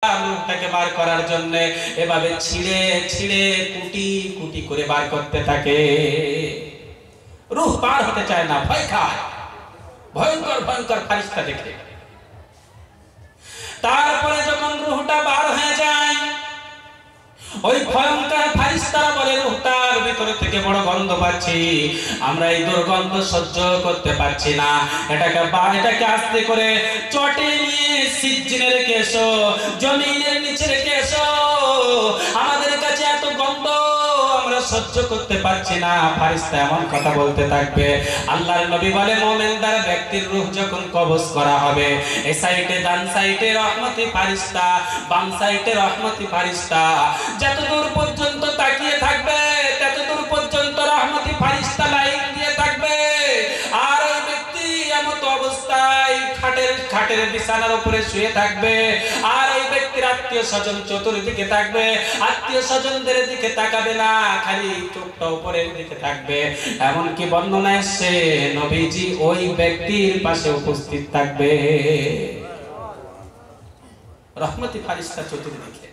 রূহটাকে বার করার জন্য এভাবে ছিঁড়ে ছিঁড়ে কুটি কুটি করে বার করতে থাকে। রূহ বার হতে চায় না, ভয় খায় ভয়ঙ্কর ভয়ঙ্কর ফারিস্তা দেখে। তারপরে যখন রূহটা বার হয়ে যায়, ওই ভয়ঙ্কর ফারিস্তারা বলে, রূহটার ভিতরে থেকে বড় গন্ধ পাচ্ছি, আমরা এই দুর্গন্ধ সহ্য করতে পারছি না, এটাকে আস্তে করে চটে নিয়ে সিজ্জিনে রেখে এসো, জমিনের নিচে রেখে এসো, আমাদের কাছে এত গন্ধ আমরা সহ্য করতে পারছি না। ফারিস্তা এমন কথা বলতে থাকবে। আল্লাহর নবী বলে, মুমিনদার ব্যক্তির রূহ যখন কবজ করা হবে, এই সাইডে ডান সাইডে রহমতি ফারিস্তা, বাম সাইডে রহমতি ফারিস্তা, যতদূর পর্যন্ত তাকিয়ে থাকবে ততদূর পর্যন্ত রহমতি ফারিস্তা লাইন দিয়ে থাকবে। আর ওই ব্যক্তি এমত অবস্থায় খাটের বিছানার উপরে শুয়ে থাকবে, আর ওই ব্যক্তির আত্মীয় স্বজন চতুর্দিকে থাকবে, আত্মীয় স্বজনদের দিকে তাকাবে না, খালি চোখটা উপরের দিকে থাকবে। এমনকি বর্ণনা এসেছে নবীজি ওই ব্যক্তির পাশে উপস্থিত থাকবে। রহমতি ফারিস্তা চতুর্দিকে,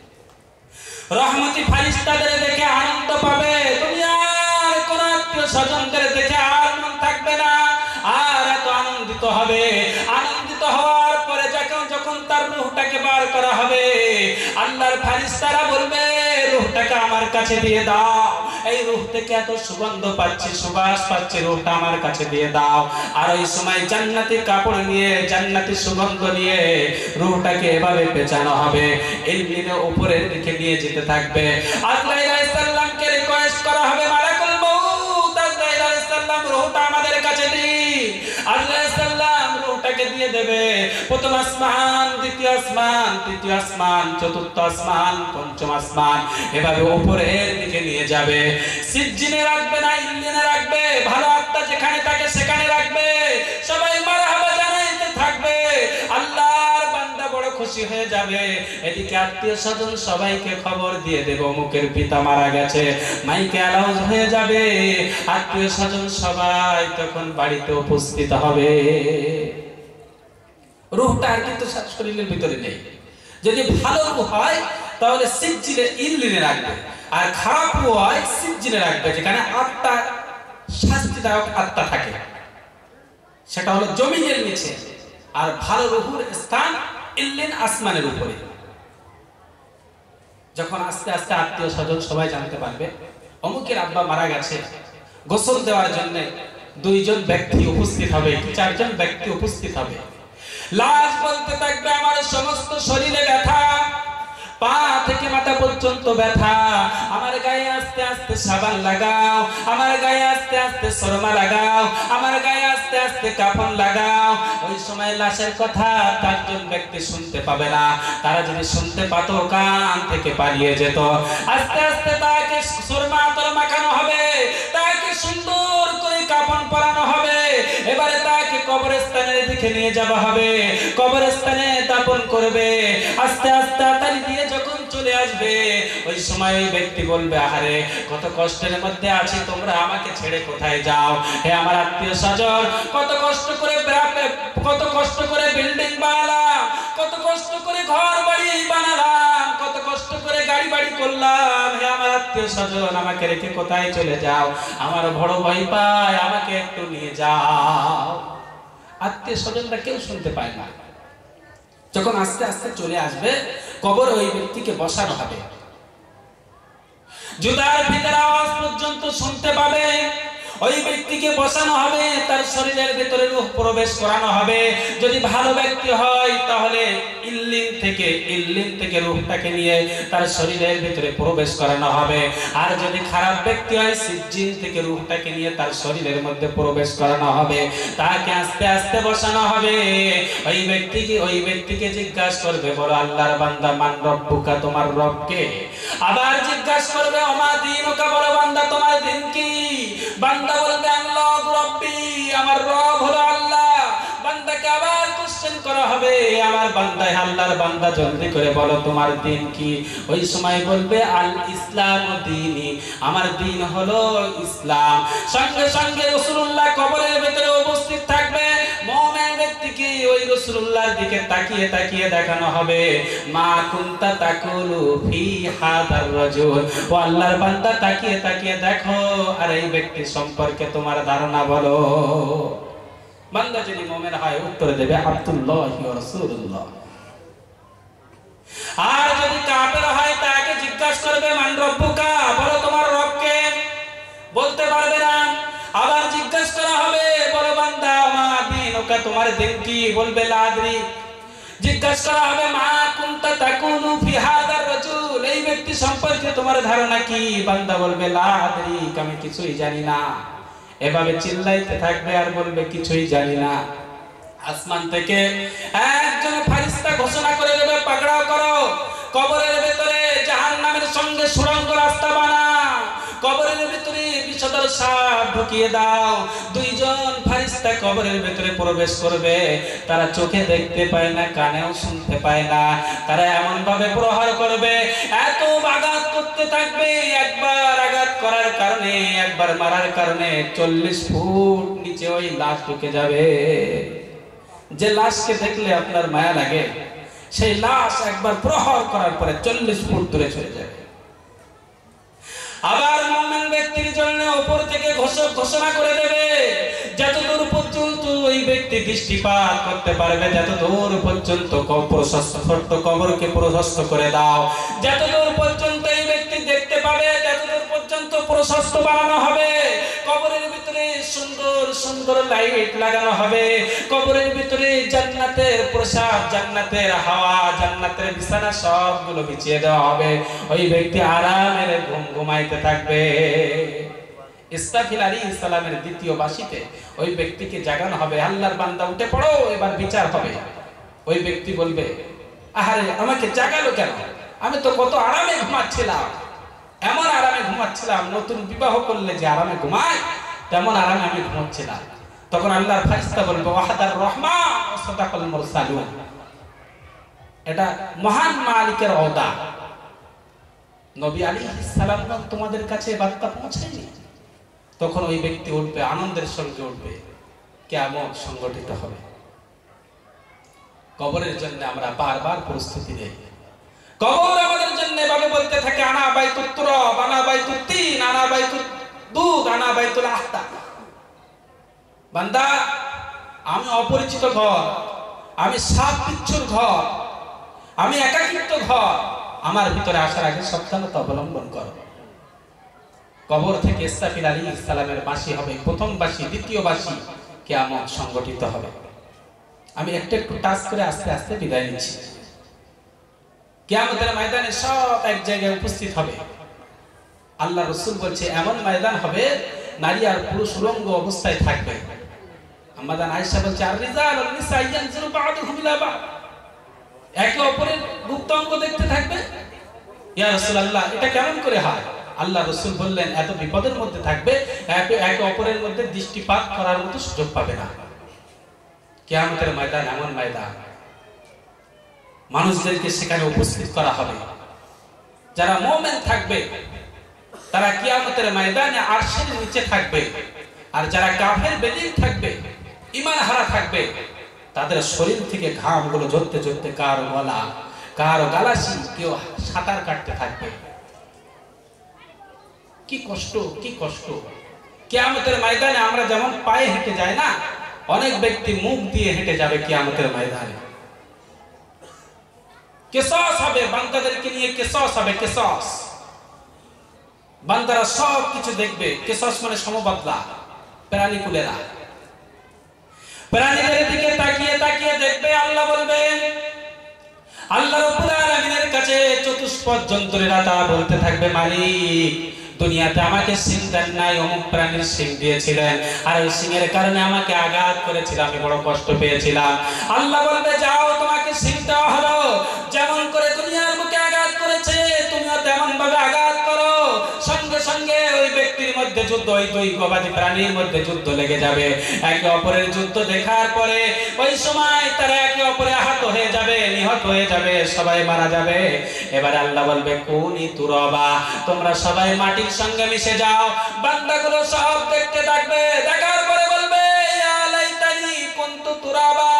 রহমতি ফারিস্তাদের দেখে আনন্দ পাবে। তুমি আর কোন আত্মীয় স্বজনদের দেখে আর মন থাকবে না, আর এত আনন্দিত হবে। আনন্দিত হওয়ার পরে যখন তার রূহটাকে বার করা হবে, আল্লাহর ফারিস্তারা বলবে, রূহটাকে আমার কাছে দিয়ে দাও, এই রূহ থেকে এত সুগন্ধ পাচ্ছি, সুবাস পাচ্ছি, রূহটা আমার কাছে দিয়ে দাও। আর ওই সময় জান্নাতি কাপড় নিয়ে, জান্নাতি সুগন্ধ নিয়ে রূহটাকে এভাবে পেঁচানো হবে, ইলমিনের উপরের দিকে নিয়ে যেতে থাকবে। আজরাইল আলাইহিস সালামকে রিকোয়েস্ট করা হবে, মালাকুল মউত, আজরাইল আলাইহিস সালাম রূহটা আমাদের কাছে দিন। আজরাইল আলাইহিস সালাম রূহটাকে দিয়ে দেবে। প্রথম আসমান, দ্বিতীয় আসমান, তৃতীয় আসমান, চতুর্থ আসমান, পঞ্চম আসমান, এভাবে উপরের দিকে নিয়ে যাবে। সিজ্জিনে রাখবে না, ইল্লিনে রাখবে, ভালো আত্মা যেখানে থাকে সেখানে রাখবে। সবাই মারহাবা জানাইতে থাকবে। আল্লাহর বান্দা বড় খুশি হয়ে যাবে। এদিকে আত্মীয় স্বজন সবাইকে খবর দিয়ে দেব, মুখের পিতা মারা গেছে, মাইকে অ্যালাউন্স হয়ে যাবে। আত্মীয় স্বজন সবাই তখন বাড়িতে উপস্থিত হবে। রূহটা আর কিন্তু শরীরের ভিতরে নেই। যদি ভালো রূহ হয় তাহলে সিজ্জিনে ইল্লিনে রাখবে, আর খারাপ রূহ হয় সিজ্জিনে রাখবে, যেখানে আত্মা, শাস্তিদায়ক আত্মা থাকে, সেটা হলো জমিনের নিচে। আর ভালো রূহের স্থান ইল্লিন, আসমানের উপরে। যখন আস্তে আস্তে আত্মীয় স্বজন সবাই জানতে পারবে অমুকের আব্বা মারা গেছে, গোসল দেওয়ার জন্য 2 জন ব্যক্তি উপস্থিত হবে, 4 জন ব্যক্তি উপস্থিত হবে। লাশ বলতে থাকবে, আমার সমস্ত শরীরে ব্যথা, পা থেকে মাথা পর্যন্ত ব্যথা, আমার গায়ে আস্তে আস্তে সাবান লাগাও, আমার গায়ে আস্তে আস্তে সরমা লাগাও, আমার গায়ে আস্তে আস্তে কাফন লাগাও। ওই সময় লাশের কথা 4 জন ব্যক্তি শুনতে পাবে না। তারা যদি শুনতে পাতো কান থেকে পালিয়ে যেত। আস্তে আস্তে তাকে সরমা আতর মাখানো হবে, তাকে সুন্দর করে কাফন পরানো হবে। এবারে তাকে কবরস্থানের দিকে নিয়ে যাওয়া হবে, কবরস্থানে দাফন করবে। আস্তে আস্তে তাড়ি দিয়ে যখন চলে আসবে, ওই সময় ওই ব্যক্তি বলবে, আরে কত কষ্টের মধ্যে আছি, তোমরা আমাকে ছেড়ে কোথায় যাও? হে আমার আত্মীয় স্বজন, কত কষ্ট করে বিল্ডিং বানালাম, কত কষ্ট করে ঘর বাড়ি বানালাম, কত কষ্ট করে গাড়ি বাড়ি করলাম, হে আমার আত্মীয় স্বজন, আমাকে রেখে কোথায় চলে যাও? আমার বড় ভয় পায়, আমাকে একটু নিয়ে যাও। আত্মীয় স্বজনরা কেউ শুনতে পায় না। যখন আস্তে আস্তে চলে আসবে, কবর ওই ব্যক্তিকে বসানো হবে, জুতার ভিতরে আওয়াজ পর্যন্ত শুনতে পাবে। ওই ব্যক্তিকে বসানো হবে, তার শরীরের ভিতরে রূহ প্রবেশ করানো হবে। যদি ভালো ব্যক্তি হয় তাহলে ইল্লিন থেকে রূহটাকে নিয়ে তার শরীরের ভিতরে প্রবেশ করানো হবে। আর যদি খারাপ ব্যক্তি হয়, সিজ্জিন থেকে রূহটাকে নিয়ে তার শরীরের মধ্যে প্রবেশ করানো হবে। তাকে আস্তে আস্তে বসানো হবে। ওই ব্যক্তিকে জিজ্ঞাসা করবে, বলো আল্লাহর বান্দা, মান রব্বুকা, তোমার রব কে? আবার জিজ্ঞাসা করবে, ওমা দীনুকা, বলো বান্দা তোমার দিন কি? বান্দা বলবে, আল্লাহ রব্বি, আমার রব হলো আল্লাহ। বান্দাকে আবার কোশ্চেন করা হবে, আমার বান্দা, আল্লাহর বান্দা জলদি করে বলো তোমার দিন কি? ওই সময় বলবে, আল ইসলাম দীনি, আমার দিন হলো ইসলাম। সঙ্গে সঙ্গে রাসূলুল্লাহ কবরের ভিতরে উপস্থিত থাকবে। মুমিন ব্যক্তিকে ওই রাসূলুল্লাহর দিকে তাকিয়ে তাকিয়ে দেখানো হবে, মা কুনতা তাকুলু ফি হাদার রাজুল, ও আল্লাহর বান্দা তাকিয়ে তাকিয়ে দেখো আর এই ব্যক্তি সম্পর্কে তোমার ধারণা বলো। বান্দা যদি মুমিন হয় উত্তর দেবে আব্দুল্লাহ ওয়া রাসূলুল্লাহ। আর যদি কাফের হয় তাকে জিজ্ঞাসা করবে মান রব্বুকা, বলো তোমার রব কে, বলতে পারবে না। আবার জিজ্ঞাসা করা হবে বলো বান্দা মা দিনুকা, তোমার দিন কি, বলবে লা আদরি। জিজ্ঞাসা করা হবে মা কুনতা তাকুলু ফি হাদার রাজুল, এই ব্যক্তি সম্পর্কে তোমার ধারণা কি, বান্দা বলবে লা আদরি, আমি কিছুই জানি না। এভাবে চিল্লাইতে থাকবে আর বলবে কিছুই জানি না। আসমান থেকে একজন ফেরেশতা ঘোষণা করে দেবে পাকড়াও করো, কবরের ভিতরে জাহান্নামের সঙ্গে সুড়ঙ্গ রাস্তা বানাও, কবরের ভিতরে বিষধর সাপ ঢুকিয়ে দাও। দুইজন ফেরেশতা কবরের ভিতরে প্রবেশ করবে, তারা চোখে দেখতে পায় না, কানেও শুনতে পায় না, তারা এমন ভাবে প্রহার করবে, এত আঘাত করতে থাকবে, একবার আঘাত করার কারণে, একবার মারার কারণে 40 ফুট নিচে ওই লাশ ঢুকে যাবে। যে লাশকে দেখলে আপনার মায়া লাগে, সেই লাশ একবার প্রহার করার পরে 40 ফুট দূরে চলে যাবে। আবার মুমিন ব্যক্তির জন্য উপর থেকে ঘোষণা করে দেবে, যতদূর পর্যন্ত ওই ব্যক্তি দৃষ্টিপাত করতে পারবে, যতদূর পর্যন্ত কবরকে প্রশস্ত করে দাও, যতদূর পর্যন্ত এই ব্যক্তি দেখতে পাবে, যতদূর পর্যন্ত প্রশস্ত বানানো হবে। কবরের ভিতরে সুন্দর সুন্দর লাইট লাগানো হবে, কবরের ভিতরে জান্নাতের প্রসাদ, জান্নাতের হাওয়া, জান্নাতের বিছানা সবগুলো বিছিয়ে দেওয়া হবে। ওই ব্যক্তি আরামের ঘুম ঘুমাইতে থাকবে। ইসরাফিল আলাইহিস সালামের দ্বিতীয় বাঁশিতে ওই ব্যক্তিকে জাগানো হবে, আল্লাহর বান্দা উঠে পড়ো, এবার বিচার হবে। ওই ব্যক্তি বলবে আহারে আমাকে জাগালো কেন, আমি তো কত আরামে ঘুমাচ্ছিলাম, এমন আরামে ঘুমাচ্ছিলাম, নতুন বিবাহ করলে যে আরামে ঘুমায় তেমন আরামে আমি ঘুমাচ্ছিলাম। তখন আল্লাহর ফেরেশতা বলবে ওয়াহদার রহমান ওয়া সাদাকাল মুরসালুন, এটা মহান মালিকের ওয়াদা, নবী আলাইহিস সালাম তোমাদের কাছে বার্তা পৌঁছায়নি। তখন ওই ব্যক্তি উঠবে, আনন্দের সঙ্গে উঠবে, কিয়ামত সংগঠিত হবে। কবরের জন্য আমরা বারবার প্রস্তুতি নেই। কবর আমাদের জন্য ভাবে বলতে থাকে আনা বাইতুত তুরাব, আনা বাইতুত তিন, আনা বাইতুত দুদ, আনা বাইতুল আহতা। বান্দা আমি অপরিচিত ঘর, আমি সাপ বিচ্ছুর ঘর, আমি একাকিত্ব ঘর, আমার ভিতরে আসার আগে সাবধানতা অবলম্বন করো। কবর থেকে ইসরাফিল আলাইহিস সালামের বাঁশি হবে, প্রথম বাঁশি, দ্বিতীয় বাঁশি, কিয়ামত সংগঠিত হবে। আমি একটু একটু টাচ করে আস্তে আস্তে বিদায় নিচ্ছি। কিয়ামতের ময়দানে সব এক জায়গায় উপস্থিত হবে। আল্লাহ রাসূল বলছে এমন ময়দান হবে নারী আর পুরুষ উলঙ্গ অবস্থায় থাকবে। আমাদের আয়েশা বলছে আর রিজাল ওয়াল নিসা ইয়ানজুরু বা'দুহুম ইলা বা'দ, একে অপরের গুপ্তাঙ্গ দেখতে থাকবে। ইয়া রাসূলুল্লাহ এটা কেমন করে হয়? আল্লাহ রাসূল বললেন এত বিপদের মধ্যে থাকবে, একে অপরের মধ্যে দৃষ্টিপাত করার মতো সুযোগ পাবে না। কিয়ামতের ময়দান এমন ময়দান, মানুষদেরকে সেখানে উপস্থিত করা হবে। যারা মুমিন থাকবে তারা কিয়ামতের ময়দানে আরশের নিচে থাকবে, আর যারা কাফের বেদিন থাকবে, ঈমান হারা থাকবে, তাদের শরীর থেকে ঘামগুলো ঝরতে ঝরতে কারো গলা, কারো গালাসি, কেউ সাঁতার কাটতে থাকবে। কি কষ্ট, কি কষ্ট! কিয়ামতের ময়দানে আমরা যেমন পায়ে হেঁটে যাই না, অনেক ব্যক্তি মুখ দিয়ে হেঁটে যাবে কিয়ামতের ময়দানে। কিসাস হবে, বান্দাদেরকে নিয়ে কিসাস হবে, কিসাস। বান্দারা সব কিছু দেখবে। কিসাস মানে সমবদলা, প্রাণীকুলেরা প্রাণীদের দিকে তাকিয়ে তাকিয়ে দেখবে। আল্লাহ বলবেন, আল্লাহ রাব্বুল আলামিনের কাছে চতুষ্পদ জন্তুরা তা বলতে থাকবে মালিক দুনিয়াতে আমাকে সিং দেন নাই, অমুক প্রাণীর সিং দিয়েছিলেন, আর ওই সিংয়ের কারণে আমাকে আঘাত করেছিল, আমি বড় কষ্ট পেয়েছিলাম। আল্লাহ বলবে যাও তোমাকে সিং দেওয়া হলো, যেমন করে দুনিয়ার বুকে আঘাত করেছে তুমিও তেমন ভাবে আঘাত করো। সঙ্গে সঙ্গে ওই ব্যক্তির মধ্যে যুদ্ধ, ওই দুই গবাদি প্রাণীর মধ্যে যুদ্ধ লেগে যাবে। একে অপরের যুদ্ধ দেখার পরে ওই সময় তারা একে অপরে আহত হয়ে যাবে, নিহত হয়ে যাবে, সবাই মারা যাবে। এবার আল্লাহ বলবে কুনি তুরাবা, তোমরা সবাই মাটির সঙ্গে মিশে যাও। বান্দাগুলো সব দেখতে থাকবে, দেখার পরে বলবে ইয়া লাইতানি কুনতু তুরাবা,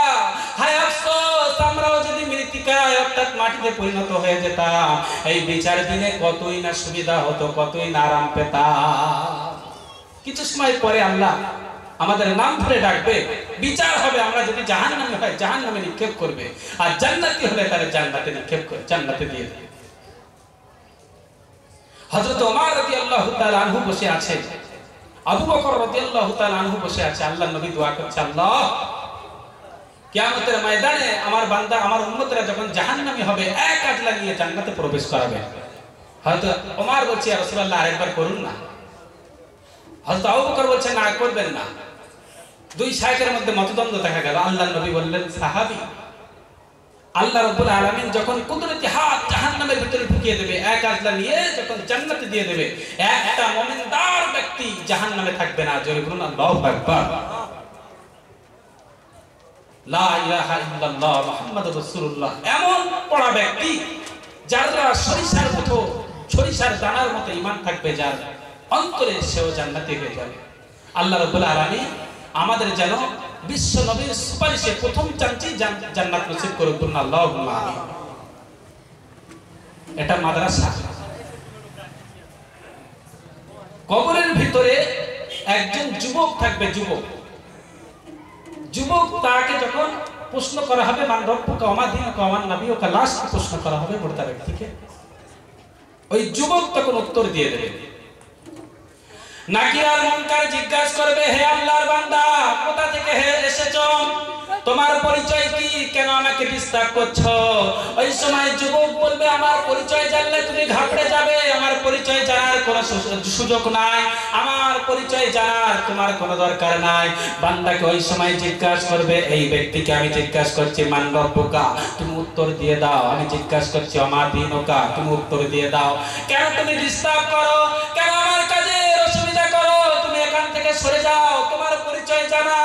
জান্নাত মাটিতে পরিণত হয়ে যেতাম, এই বিচার দিনে কতই না সুবিধা হতো, কতই না আরাম পেতাম। কিছু সময় পরে আল্লাহ আমাদের নাম ধরে ডাকবে, বিচার হবে। আমরা যদি জাহান্নামে হয় জাহান্নামে নিক্ষেপ করবে, আর জান্নাতি হলে তাহলে জান্নাতে নিক্ষেপ করে জান্নাতে দিয়ে দেবে। হযরত ওমর রাদিয়াল্লাহু তাআলা আনহু বসে আছে, আবু বকর রাদিয়াল্লাহু তাআলা আনহু বসে আছে। আল্লাহর নবী দোয়া করছে, আল্লাহ কিয়ামতের ময়দানে আমার বান্দা আমার উম্মতরা যখন জাহান্নামী হবে এক আজলা নিয়ে জান্নাতে প্রবেশ করাবে। হযরত ওমর বলছে, ইয়া রাসূলুল্লাহ আরেকবার করুন না। হযরত আবু বকর বলছে, না করবেন না। দুই শায়েখের মধ্যে মতদ্বন্দ্ব দেখা গেল। আল্লাহর নবী বললেন, সাহাবী, আল্লাহ রাব্বুল আলামিন যখন কুদরতি হাত জাহান্নামের ভিতরে ঢুকিয়ে দেবে, এক আজলা নিয়ে যখন জান্নাতে দিয়ে দেবে, একটা মুমিনদার ব্যক্তি জাহান্নামে থাকবে না। জোরে বলুন আল্লাহু আকবার। লা ইলাহা ইল্লাল্লাহ মুহাম্মাদুর রাসূলুল্লাহ, এমন পড়া ব্যক্তি যার সরিষার মতো, সরিষার দানার মতো ঈমান থাকবে, যার অন্তরে সেও জান্নাতে হয়ে যাবে। আল্লাহ রাব্বুল আলামিন আমাদের যেন বিশ্ব নবীর সুপারিশে প্রথম চান্সই জান্নাত নসিব করে দিন, আল্লাহুম্মা আমিন। এটা মাদ্রাসা। কবরের ভিতরে একজন যুবক থাকবে, যুবক তাকে যখন প্রশ্ন করা হবে, মান রব্বুকা ওয়া মা দীনুকা ওয়া মান নাবিয়ুকা, লাস্ট প্রশ্ন করা হবে মৃত ব্যক্তিকে। ওই যুবক তখন উত্তর দিয়ে দেবে। নাকির আর মুনকার জিজ্ঞাসা করবে, হে আল্লাহর বান্দা, কোথা থেকে এসেছো? তোমার পরিচয় কি? কেন আমাকে ডিস্টার্ব করছো? ওই সময় যুবক বলবে, আমার পরিচয় জানলে তুমি ঘাবড়ে যাবে, আমার পরিচয় জানার কোনো সুযোগ নাই, আমার পরিচয় জানার তোমার কোনো দরকার নাই। বান্দাকে ওই সময় জিজ্ঞাসা করবে, এই ব্যক্তিকে আমি জিজ্ঞাসা করছি মান রব্বুকা, তুমি উত্তর দিয়ে দাও। আমি জিজ্ঞাসা করছি ওমা দীনুকা, তুমি উত্তর দিয়ে দাও। কেন তুমি ডিস্টার্ব করো? কেন আমার কাজে অসুবিধা করো? তুমি এখান থেকে সরে যাও, তোমার পরিচয় জানা।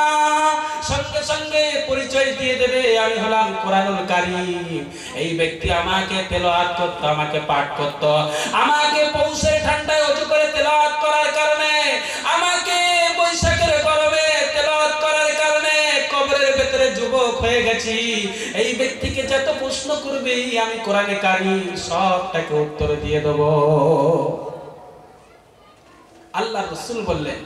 সঙ্গে সঙ্গে পরিচয় দিয়ে দেবে, আমি হলাম কোরআনুল কারীম। এই ব্যক্তি আমাকে তেলাওয়াত করতো, আমাকে পাঠ করতো, আমাকে পৌষের ঠান্ডায় ওযু করে তেলাওয়াত করার কারণে, আমাকে বৈশাখের গরমে তেলাওয়াত করার কারণে কবরের ভেতরে যুবক হয়ে গেছি। এই ব্যক্তিকে যত প্রশ্ন করবে আমি কোরআনে কারীম সবটাকে উত্তর দিয়ে দেব। আল্লাহ রাসূল বললেন,